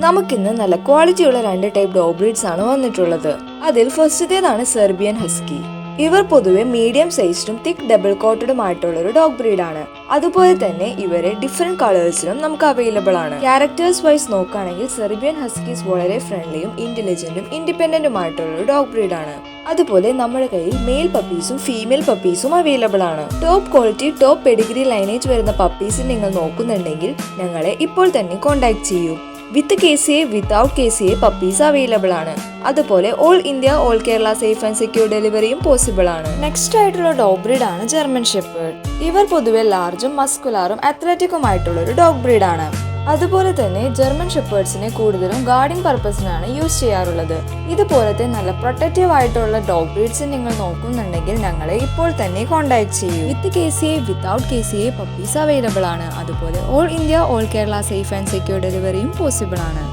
നമുക്കിന്ന് നല്ല ക്വാളിറ്റിയുള്ള 2 ടൈപ്പ് ഡോഗ് ബ്രീഡ്സ് ആണ് വന്നിട്ടുള്ളത്. അതിൽ ഫസ്റ്റത്തേതാണ് സെർബിയൻ ഹസ്കി. ഇവർ പൊതുവെ മീഡിയം സൈസ്ഡും തിക്ക് ഡബിൾ കോട്ടഡും ആയിട്ടുള്ള ഒരു ഡോഗ് ബ്രീഡാണ്. അതുപോലെ തന്നെ ഇവരെ ഡിഫറെന്റ് കളേഴ്സിലും നമുക്ക് അവൈലബിൾ ആണ്. ക്യാരക്ടേഴ്സ് വൈസ് നോക്കുകയാണെങ്കിൽ സെർബിയൻ ഹസ്കീസ് വളരെ ഫ്രണ്ട്ലിയും ഇന്റലിജന്റും ഇൻഡിപെൻഡന്റും ആയിട്ടുള്ള ഒരു ഡോഗ് ബ്രീഡാണ്. അതുപോലെ നമ്മുടെ കയ്യിൽ മെയിൽ പപ്പീസും ഫീമെയിൽ പപ്പീസും അവൈലബിൾ ആണ്. Top quality top Pedigree lineage വരുന്ന പപ്പീസ് നിങ്ങൾ നോക്കുന്നുണ്ടെങ്കിൽ ഞങ്ങളെ ഇപ്പോൾ തന്നെ കോൺടാക്ട് ചെയ്യൂ. വിത്ത് KCA without KCA puppies available ആണ്. അതുപോലെ all India all Kerala safe and secure ഡെലിവറിയും പോസിബിൾ ആണ്. നെക്സ്റ്റ് ആയിട്ടുള്ള ഡോഗ് ബ്രീഡ് ആണ് ജർമ്മൻ ഷെപ്പേർഡ്. ഇവർ പൊതുവെ ലാർജും മസ്കുലാറും അത്ലറ്റിക്കും ആയിട്ടുള്ള ഒരു ഡോഗ് ബ്രീഡ് ആണ്. അതുപോലെ തന്നെ ജർമ്മൻ ഷെപ്പേർഡ്സിനെ കൂടുതലും ഗാർഡിംഗ് പർപ്പസിനാണ് യൂസ് ചെയ്യാറുള്ളത്. ഇതുപോലത്തെ നല്ല പ്രൊട്ടക്റ്റീവ് ആയിട്ടുള്ള ഡോഗ് ബ്രീഡ്സ് നിങ്ങൾ നോക്കുന്നുണ്ടെങ്കിൽ ഞങ്ങളെ ഇപ്പോൾ തന്നെ കോൺടാക്ട് ചെയ്യൂ. വിത്ത് KCA without KCA puppies available ആണ്. അതുപോലെ all India all Kerala safe and secure ഡെലിവറിയും പോസിബിൾ ആണ്.